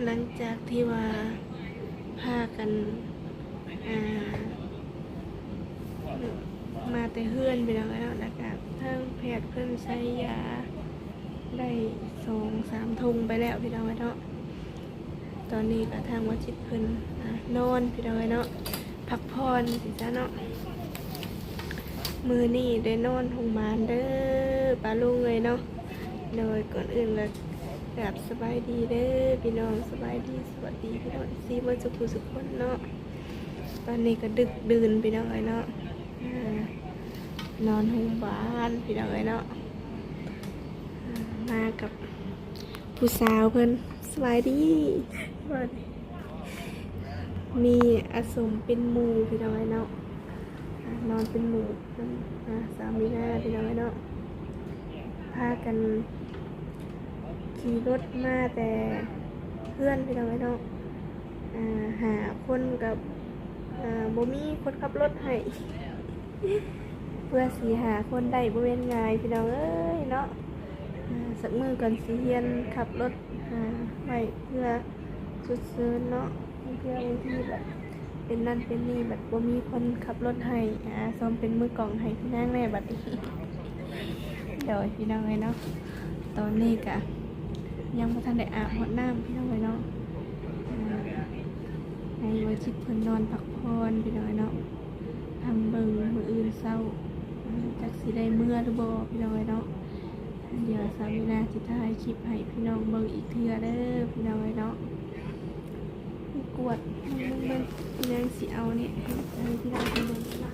หลังจากที่ว่าพากันอ่ามาแต่เฮือนไปแล้วแล้วก็ทางแพทย์เพิ่นใช้ยาได้2-3 ถุงไปแล้วพี่น้องเนาะตอนนี้ก็ทางวัดจิตเพิ่นนอนพี่น้องเนาะพักผ่อนสิจ้าเนาะมือนี่ได้นอนโรงพยาบาลเด้อป้าลุงเลยเนาะโดยก่อนอื่นเลยแบบสบายดีเด้อพี่น้องสบายดีสวัสดีพี่น้องซีเมื่อสุขสุขคนเนาะตอนนี้ก็ดึกดื่นพี่น้องเลยเนาะนอนโรงพยาบาลพี่น้องเลยเนาะมากับผู้สาวเพิ่นสบายดีมีอาสมเป็นหมู่พี่น้องเลยเนาะนอนเป็นหมู่สามีหน้าพี่น้องเลยเนาะพากันขี่รถมาแต่เพื่อนพี่น้องเลยเนาะหาคนกับบ่มีคนขับรถให้เพื่อสีหาคนได้บ่เว้นง่ายพี่น้องเอ้ยเนาะสักมือก่อนสิเฮียนขับรถไว้เพื่อสุดเซินเนาะเพื่อบางทีแบบเป็นนั่นเป็นนี่แบบบ่มีคนขับรถให้ซ้อมเป็นมือกล่องให้พี่นางแม่บัดนี้เดี๋ยวพี่น้องเลยเนาะตอนนี้กะยังบ่ทันได้อาบน้ำพี่น้องเลยเนาะให้ไว้ชิดเพิ่นนอนพักผ่อนพี่น้องเนาะทำเบิ่งมื้ออื่นเช้าจักสิได้เมื่อหรือบ่พี่น้องเนาะเดี๋ยวสามีนาสิถ่ายคลิปให้พี่น้องเบิ่งอีกเทื่อเด้อพี่น้องเนาะกวดเบิ่งพี่นางสิเอานี่ให้พี่น้องเบิ่งละ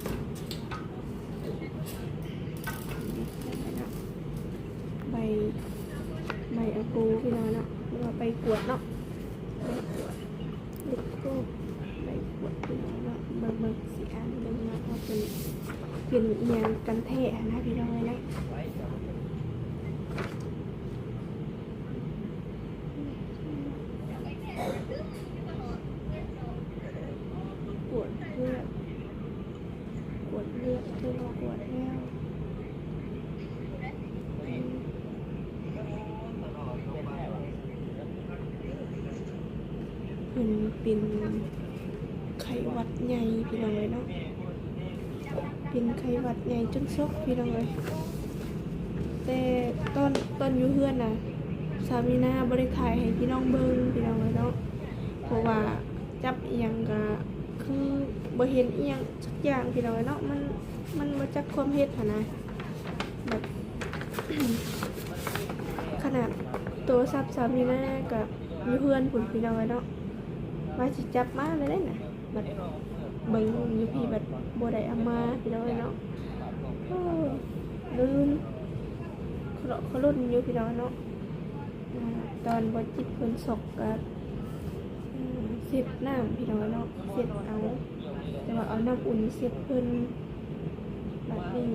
ใบอะปูพี่น้องเนาะแล้วก็ไปกวดเนาะไปกวดเด็กก็ไปกวดพี่น้องเนาะเบิ่งสิอ่านเบิ่งมาว่าเป็นเอียงกันแท้นะพี่น้องเลยนะกวดเลือดคือเรากวดแล้วเป็นไข้หวัดใหญ่พี่น้องเลยเนาะเป็นไข้หวัดใหญ่จนซกพี่น้องเลยแต่ต้นอยู่เฮือนน่ะสามีนาบ่ได้ถ่ายให้พี่น้องเบิ่งพี่น้องเลยเนาะเพราะว่าจับอีหยังก็คือบ่เห็นอีหยังสักอย่างพี่น้องเลยเนาะมันบ่จักความเฮ็ดหั่นนะแบบ ขนาดโทรศัพท์สามีนากับอยู่เฮือนพุ่นพี่น้องเลยเนาะว่าสิจับมาเลยได้น่ะแบบเบิ่งอยู่พี่แบบบ่ได้เอามาพี่น้องเนาะลืมเขาลุ่นอยู่พี่น้องเนาะตอนบ่จิตเพิ่นศกก็เสร็จน้ำพี่น้องเนาะเสร็จเอาแต่ว่าเอาน้ำอุ่นเสร็จเพิ่นแบบนี้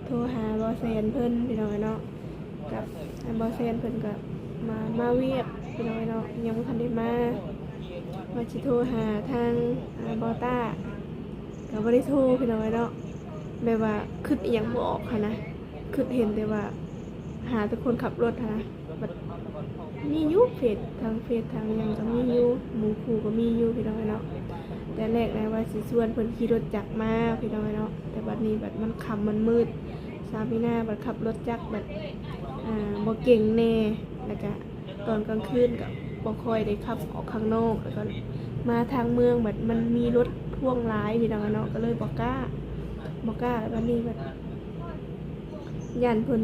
โทรหาบอแซนเพิ่นพี่น้องเนาะกับบอแซนเพิ่นก็มาเวียบพี่น้องเนาะยังบ่ทันได้มาสิโทรหาทางบอต้าก็บ่ได้โทรพี่น้องเนาะแบบว่าคิดอีหยังบ่ออกค่ะนะคิดเห็นแต่ว่าหาแต่คนขับรถนะแบบมีอยู่เฟซทางหยังก็มีอยู่หมู่คู่ก็มีอยู่พี่น้องเนาะแต่แรกนะว่าสิชวนเพิ่นขี่รถจักรมาพี่น้องเนาะแต่บัดนี้แบบมันค่ำมันมืดสามีนาบัดขับรถจักรแบบบ่เก่งแน่แล้วก็ตอนกลางคืนก็บ่ค่อยได้ขับออกข้างนอกแล้วก็มาทางเมืองแบบมันมีรถพ่วงหลายพี่น้องเนาะก็เลยบ่กล้าบัดนี้แบบย่านเพิ่น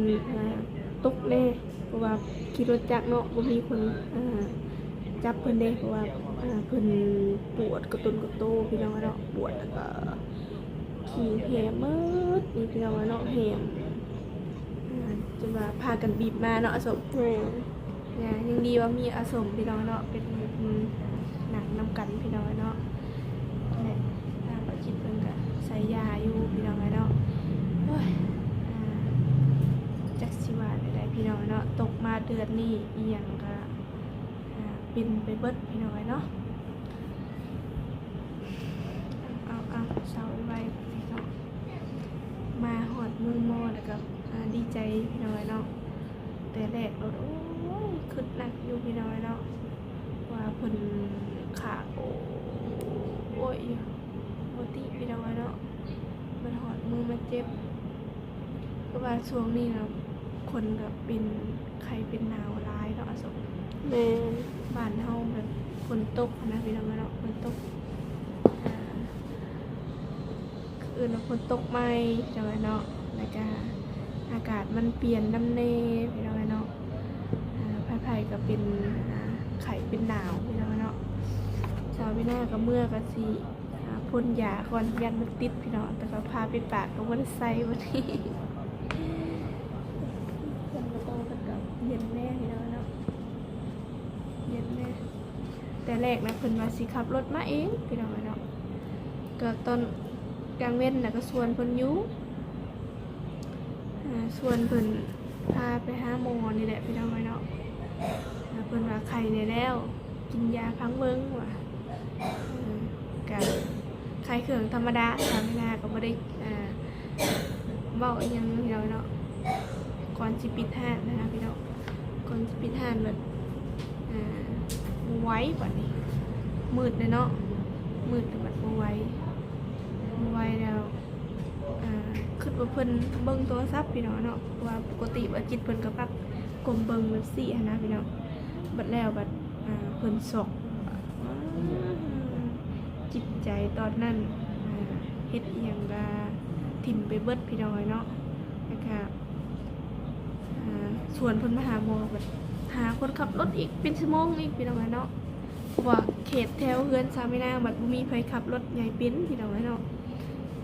ตกแน่เพราะว่าขี่รถจักรเนาะบ่มีคนจับเพิ่นเด้เพราะว่าเพิ่นปวดกระตุนกระโตพี่น้องเนาะปวดแล้วก็ขี่แหมมืดนี่พี่น้องเนาะแหมจนว่าพากันบีบมาเนาะอสมยังดีว่ามีอสมพี่น้องเนาะเป็นหนังนำกันพี่น้องเนาะนี่ทางประชิดเพิ่นก็ใส่ยาอยู่พี่น้องเนาะจักสิว่าได้พี่น้องเนาะตกมาเดือนนี้อีหยังก็เป็นไปเบิดพี่น้องเนาะเอาเศร้าไว้พี่น้องมาหอดมือมอแล้วก็ดีใจพี่น้องเนาะแต่แรกเราโอ้ยขึ้น หนักอยู่พี่น้อยเนาะว่าเพิ่นขาโอ้ยบ่ติพี่น้อยเนาะมันหอดมือมันเจ็บก็ว่าช่วงนี้เนาะคนก็เป็นไข้เป็นหนาวร้ายเนาะอสม แม่น บ้านเฮาแบบฝนตกนะพี่น้องเนาะฝนตกคืออื่นว่าฝนตกไหมพี่น้องเนาะแล้วก็อากาศมันเปลี่ยนน้ำเนพี่น้องเนาะไผ่ก็เป็นไข้เป็นหนาวพี่น้องเนาะชาวพี่หน้าก็เมื่อก็สิพ่นยาก่อนยันมันติดพี่น้องแต่ก็พาไปปากก็บ่ได้ใส่วันนี้เพิ่นก็ต้องเพิ่นก็เย็นแน่พี่น้องเนาะเย็นแน่แต่แรกนะเพิ่นว่าสิขับรถมาเองพี่น้องเนาะก็ตอนกลางเว้นน่ะก็ชวนเพิ่นอยู่ชวนเพิ่นพาไปหาหมอนี่แหละพี่น้องเนาะเพิ่นว่าไข้ได้แล้วกินยาพังเบิ่งว่ะก็ไข้เครื่องธรรมดาธรรมดาก็บ่ได้เว้าอีหยังพี่น้องเนาะก่อนสิปิดห้านนะคะพี่น้องก่อนสิปิดห้านแบบไว้กว่านี้มืดเลยเนาะมืดแต่แบบไว้แล้วคือว่าเพิ่นเบิ่งโทรศัพท์พี่น้องเนาะว่าปกติว่าจิตเพิ่นก็พักกลมเบิ่งแบบซี่นะพี่น้องบัดแล้วบัดเพิ่นสอกจิตใจตอนนั้นเฮ็ดอีหยังว่าถิ่มไปเบิดพี่น้องเนาะแล้วก็ชวนเพิ่นมาหาหมอแบบหาคนขับรถอีกเป็นชั่วโมงอีกพี่น้องเนาะเพราะว่าเขตแถวเฮือนสามีนางบัดบ่มีไผขับรถใหญ่เป็นพี่น้องเนาะ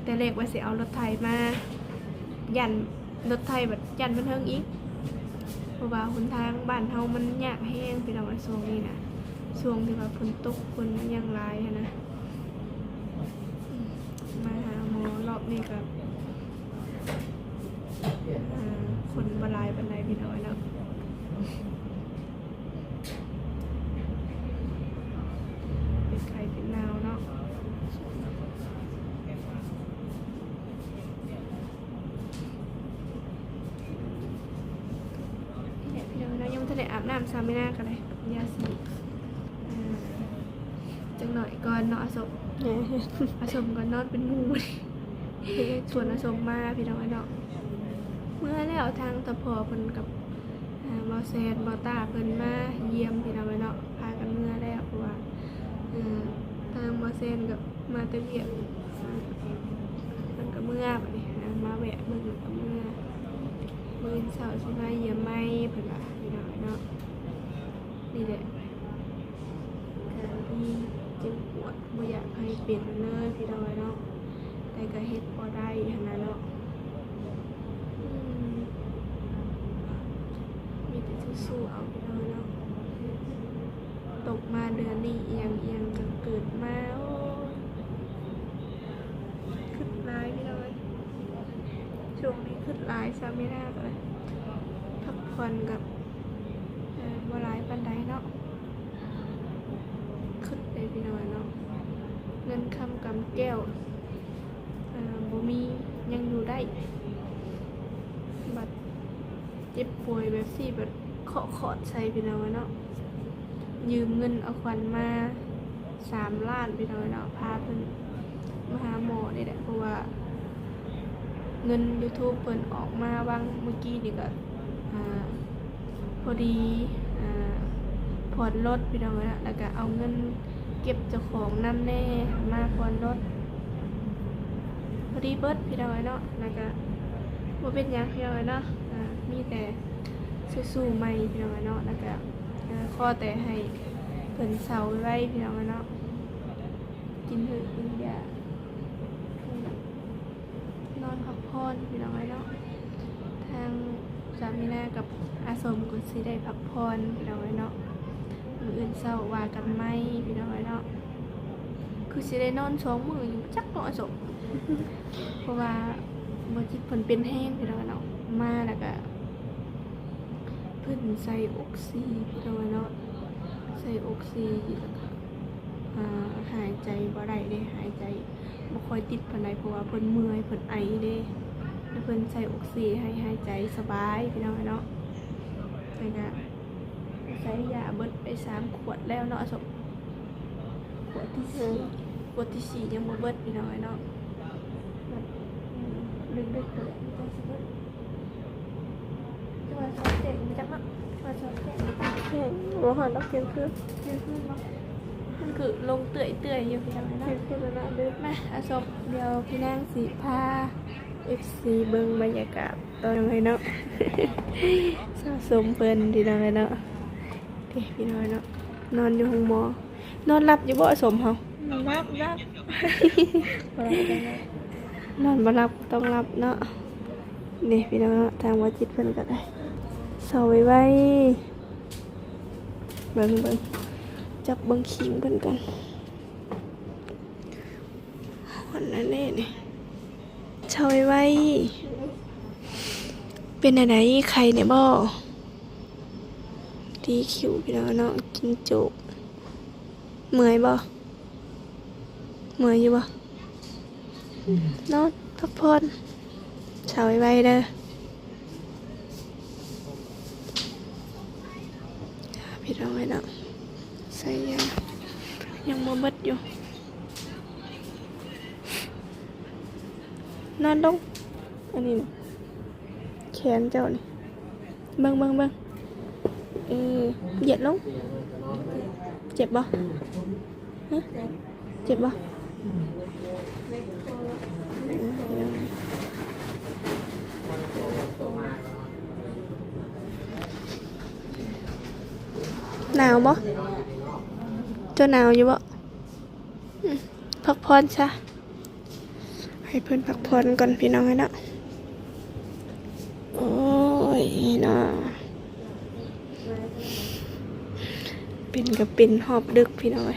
แต่แรกว่าสิเอารถไถมายันรถไถแบบยันบันเทิงอีกเพราะว่าหนทางบ้านเฮามันยากแห้งพี่น้องช่วงนี้นะช่วงที่ว่าฝนตกฝนยังหลายนะมาหาหมอรอบนี้ก็คนบ่หลายปานใดพี่น้องเนาะเป็นไข้เป็นหนาวเนาะเนี่ยพี่น้องเนาะยังบ่ทันได้อาบน้ำซ้ำไม่น่ากันเลยยาสีจังหน่อยก่อนเนาะอาสมอาสมก่อนนอนเป็นหมู่ชวนอาสมมาพี่น้องเนาะเมื่อแล้วทางตะพอเพิ่นกับบอแซนบอตาเพิ่นมาเยี่ยมพี่น้องเนาะพากันเมื่อแล้วเพราะว่าทางบอแซนกับมาแตะเวียกเพิ่นก็เมื่อบัดนี้มาแวะเบิ่งกับเมื่อเช้าสิมาเยี่ยมใหม่เพิ่นว่าพี่น้องเนาะนี่แหละการที่เจ็บปวดบ่อยากให้เป็นเลยพี่น้องเนาะแต่ก็เฮ็ดบ่ได้หั่นน่ะเนาะมีแต่สู้ๆเอาพี่น้องเนาะตกมาเดือนนี้เอียงก็เกิดมาโอ้ขึ้นหลายพี่น้องช่วงนี้ขึ้นหลายซ้ำไม่ได้เลยพักผ่อนกับบ่หลายปานใดเนาะขึ้นเลยพี่น้องเนาะเงินคำกำแก้วบ่มียังอยู่ได้บัดเจ็บป่วยแบบซี่แบบขอดใส่พี่น้องเนาะยืมเงินเอาขวัญมา3 ล้านพี่น้องเนาะพาเพิ่นมาหาหมอนี่แหละเพราะว่าเงิน YouTube เพิ่นออกมาวางเมื่อกี้นี่ก็พอดีผ่อนรถพี่น้องเนาะแล้วก็เอาเงินเก็บเจ้าของนำแน่มาผ่อนรถพอดีเบิดพี่น้องเนาะแล้วก็บ่เป็นหยังพี่น้องเนาะมีแต่สู้ๆใหม่พี่น้องเนาะแล้วก็ขอแต่ให้เพิ่นเซาไว้พี่น้องเนาะกินหือกินยานอนพักผ่อนพี่น้องเนาะทางสามีนากับอาสมก็สิได้พักผ่อนพี่น้องเนาะมื้ออื่นเช้าว่ากันไหมพี่น้องเนาะคือสิได้นอน2 มื้ออยู่จักเนาะอาสม เพราะว่าบ่จิตเพิ่นเป็นแห้งพี่น้องเนาะมาแล้วก็เพิ่นใส่ออกซิพี่น้องเนาะใส่ออกซิแล้วก็หายใจบ่ได้เด้หายใจบ่ค่อยติดปานใดเพราะว่าเพิ่นเมื่อยเพิ่นไอเด้แล้วเพิ่นใส่ออกซิให้หายใจสบายพี่น้องเนาะแล้วก็ ใช้ยาเบิดไป3 ขวดแล้วเนาะสมขวดที่4ขวดที่4ยังบ่เบิดพี่น้อยเนาะแบบลึกๆเลยจังสิเบิดตัวซอสเด็กจังเนาะตัวซอสเด็กแข็งบ่หันดอกเข็มขึ้น เนาะมันคือลงเตื่อยๆอยู่พี่น้อยเนาะ เข็มขึ้นแล้วนะเด้อ มาอาศพเดี๋ยวพี่นางสีผ้า FC เบิ่งบรรยากาศตอนนี้เนาะ สะสมเพิ่นพี่น้องเนาะเด้พี่น้อยเนาะนอนอยู่ห้องหมอนอนหลับอยู่บ่อาสมเฮา รับบ่ได้ นอนบ่หลับต้องหลับเนาะนี่พี่น้องเนาะทางวัดจิตเพิ่นก็ได้เซาไว้เบิ่งจับเบิ่งขิงเพิ่นกันคนนั้นนี่เซาไว้เป็นอะไรใครเนี่ยบ่ตีคิวพี่น้องเนาะกินโจกเมื่อยบ่เมื่อยอยู่บ่นอนพักผ่อนเช้าไว้เด้อพี่น้องไว้เนาะใส่ยายังบ่เบิดอยู่นอนลงอันนี้นะแขนเจ้านี่เบิ่งเหยียดลงเจ็บบ่ฮะเจ็บบ่หนาวบ่เจ้าหนาวอยู่บ่พักผ่อนซะให้เพิ่นพักผ่อนก่อนพี่น้องเนาะโอ้ยเนาะเป็นก็เป็นหอบดึกพี่น้อย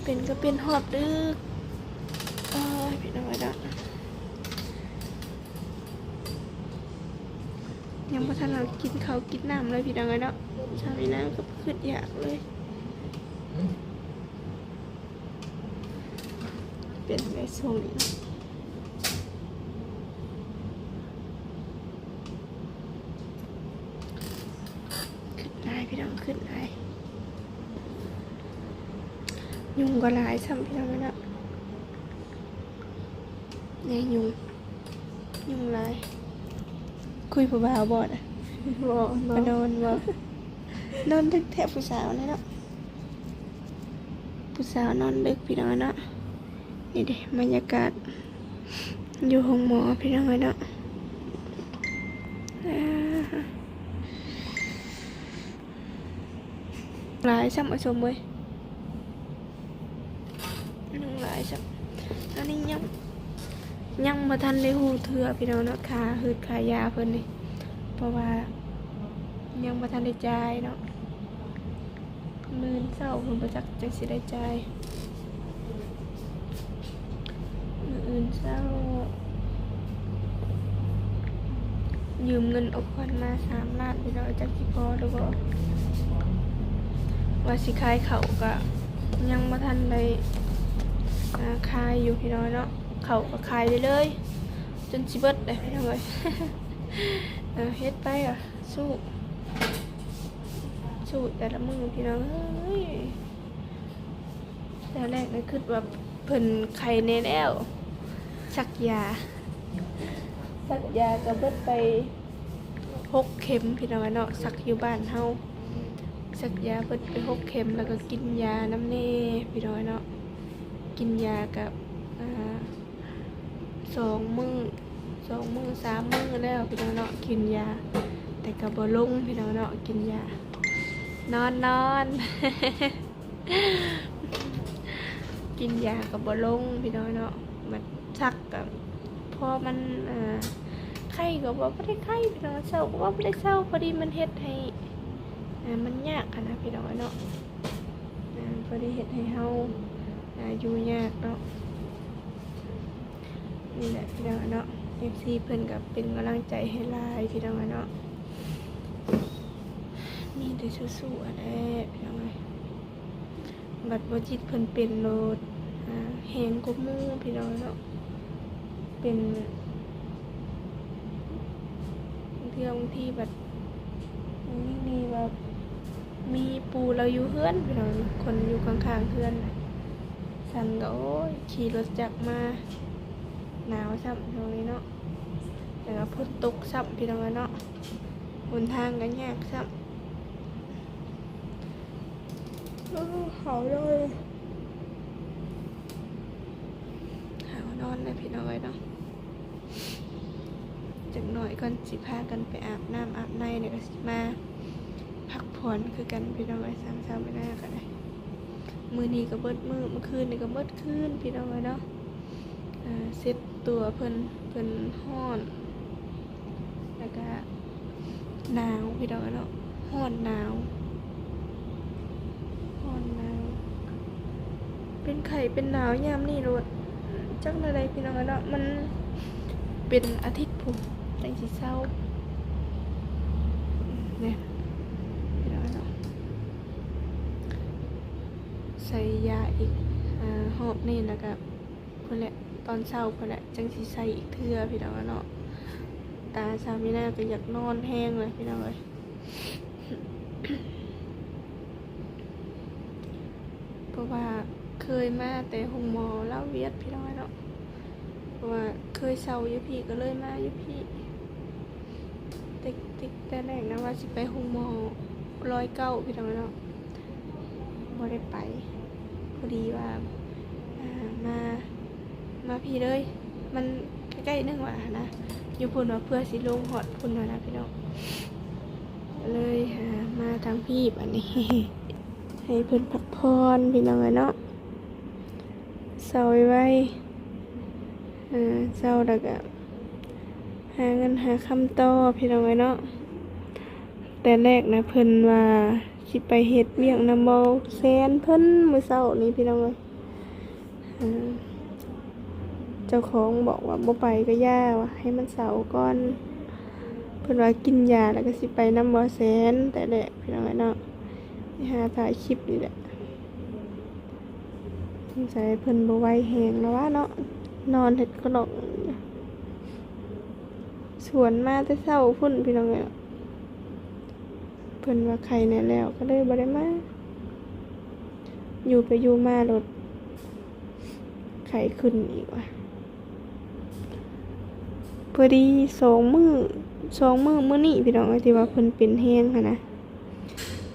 เป็นก็เป็นหอบดึกพี่น้อยเนาะยังบ่ทันเรากินข้าวกินน้ำเลยพี่น้อยเนาะชาวนี้นะก็ขึ้นอยากเลยเป็นไงช่วงนี้ขึ้นได้พี่น้องขึ้นได้ยุงก็หลายซ้ำพี่น้องเนาะเนี่ยยุงหลายคุยผู้บ่าวบ่อ่ะ บ่ มานอนบ่นอนดึกแทบผู้สาวเลยเนาะผู้สาวนอนดึกพี่น้องเนาะนี่เด้บรรยากาศอยู่ห้องหมอพี่น้องเนาะหลายซ้ำเอาชมเว้ยนึ่งหลายซ้ำอันนี้ยังมาทันได้ฮู้เถื่อพี่น้องเนาะค่าหืดค่ายาเพิ่นนี่เพราะว่ายังมาทันได้จ่ายเนาะมื้อเช้าเพิ่นบ่จักจังสิได้จ่ายมื้ออื่นเช้ายืมเงินเอาขวัญมา3 ล้านพี่น้องจักสิพอหรือบ่ว่าสิขายเขาก็ยังมาทันได้ขายอยู่พี่น้องเนาะเขาก็ขายเลยจนสิเบิดเลยพี่น้องเอ้ย เฮ็ดไปอ่ะสู้แต่ละมือพี่น้องเอ้ยแต่แรกนี่คือว่าเพิ่นไข้แน่แล้วสักยาก็เบิดไป6 เข็มพี่น้องเนาะสักอยู่บ้านเฮาสักยาเบิดไป6 เข็มแล้วก็กินยาน้ำเน่พี่น้องเนาะกินยากับ2 มื้อ3 มื้อแล้วพี่น้องเนาะกินยาแต่ก็บ่ลงพี่น้องเนาะกินยานอน กินยาก็บ่ลงพี่น้องเนาะมันชักกับพอมันไข้ก็บ่ได้ไข้พี่น้องเศร้าก็บ่ได้เศร้าพอดีมันเฮ็ดให้มันยากนะพี่น้องเนาะพอดีเฮ็ดให้เฮาอยู่ยากเนาะนี่แหละพี่น้องเนาะ FC เพิ่นก็เป็นกำลังใจให้หลายพี่น้องเนาะมีแต่สู้ๆแหละพี่น้องบัดบ่จิตเพิ่นเป็นโลดแฮงกว่าหมู่พี่น้องเนาะเป็นบางทีบัดมีแบบ ปูเราอยู่เฮือนพี่น้องคนอยู่ข้างๆเฮือนสั่นก็โอ้ยขี่รถจักรมาหนาวซ้ำตรงนี้เนาะแต่ก็ฝนตกซ้ำพี่น้องเนาะบนทางก็ยากซ้ำเขาเลยหาวนอนเลยพี่น้องเนาะจักหน่อยก่อนสิพากันไปอาบน้ำอาบในเนี่ยก็สิมาพักผ่อนคือกันพี่น้องสามเช้าไม่น่ากันเลยมือนี้ก็เบิดมือเมื่อคืนนี่ก็เบิดคืนพี่น้องเนาะเซ็ตตัวเพิ่นฮ้อนแล้วก็หนาวพี่น้องเนาะฮ้อนหนาวเป็นไข่เป็นหนาวยามนี่โลดจักอะไรพี่น้องเนาะมันเป็นอาทิตย์ผมจังสิเศร้าเนี่ยพี่น้องเนาะใส่ยาอีกหอบนี่แล้วก็เพิ่นแหละตอนเช้าเพิ่นแหละจังสิใส่อีกเทื่อพี่น้องเนาะตาชามีน่าก็อยากนอนแห้งเลยพี่น้องเอ้ย เพราะว่าเคยมาแต่หงหมอเล่าเวียดพี่น้องเนาะเพราะว่าเคยเศร้าอยู่พี่ก็เลยมาอยู่พี่ติ๊กแต่แรกนะว่าสิไปหงหมอ109พี่น้องเนาะบ่ได้ไปพอดีว่ามาพี่เลยมันใกล้ๆนึงว่านะอยู่พุ่นว่าเพื่อสิลงหอดพุ่นว่านะพี่น้องเลยมาทางพี่บัดนี้ ให้เพิ่นพักผ่อนพี่น้องเนาะเศร้าไว้เศร้าแล้วก็หาเงินหาคำต่อพี่น้องเนาะแต่แรกนะเพิ่นว่าสิไปเฮ็ดเวียกนำบ่แสนเพิ่นมื้อเช้านี้พี่น้องเอ้ยเจ้าของบอกว่าบ่ไปก็ย่าว่าให้มันเศร้าก่อนเพิ่นว่ากินยาแล้วก็สิไปนำบ่แสนแต่แรกพี่น้องเนาะหาถ่ายคลิปนี่แหละสงสัยเพิ่นบ่ไหวแหงแล้วว่าเนาะนอนเฮ็ดกระดอกสวนมาแต่เช้าพุ่นพี่น้องเอ้ยเพิ่นว่าไข้แน่แล้วก็เลยบ่ได้มาอยู่ไปอยู่มารถไข้ขึ้นอีกว่ะพอดี2 มื้อมื้อนี้พี่น้องเอ้ยที่ว่าเพิ่นเป็นแฮงหั่นนะ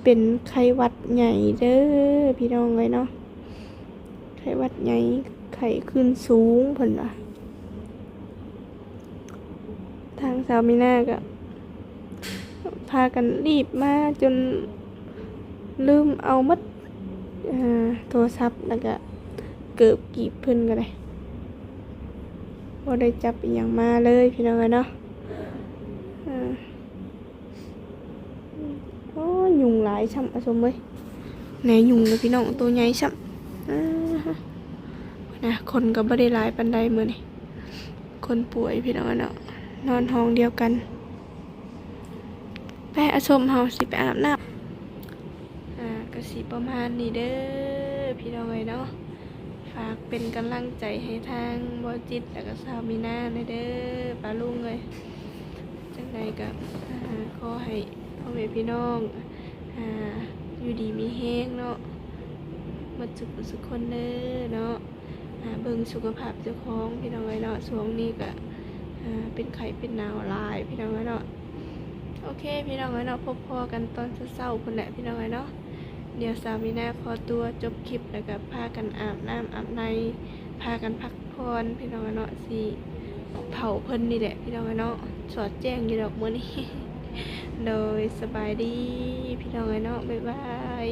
เป็นไข้หวัดใหญ่เด้อพี่น้องเลยเนาะไข้หวัดใหญ่ไข้ขึ้นสูงเพิ่นว่าทางสาวมีนาก็พากันรีบมาจนลืมเอามัดโทรศัพท์แล้วก็เกือบกีบเพิ่นก็ได้บ่ได้จับอีหยังมาเลยพี่น้องเลยเนาะยุงหลายช่ำอสมเลยไหนยุงเลยพี่น้องตัวใหญ่ช่ำนะคนก็ไม่ได้หลายปันใดมือนี่คนป่วยพี่น้องเนาะนอนห้องเดียวกันไปอสมเฮาสิไปอาบน้ำก็สิประมาณนี้เด้อพี่น้องเนาะฝากเป็นกำลังใจให้ทางบอจิตแล้วก็สาวมีนาเด้อปลาลุงเลยจังใดก็ขอให้พ่อแม่พี่น้องอยู่ดีมีแห้งเนาะมาสุขคนเด้อเนาะเบิ่งสุขภาพเจ้าของพี่น้องเนาะช่วงนี้ก็เป็นไข้เป็นหนาวหลายพี่น้องเนาะโอเคพี่น้องเนาะพบพอกันตอนเช้าๆคนแหละพี่น้องเนาะเดี๋ยวสามีนาขอตัวจบคลิปแล้วก็พากันอาบน้ำอาบในพากันพักผ่อนพี่น้องเนาะสิเผาเพิ่นนี่แหละพี่น้องเนาะสอดแจ้งอยู่ดอกมื้อนี้โดยสบายดีพี่น้องเนาะบ๊ายบาย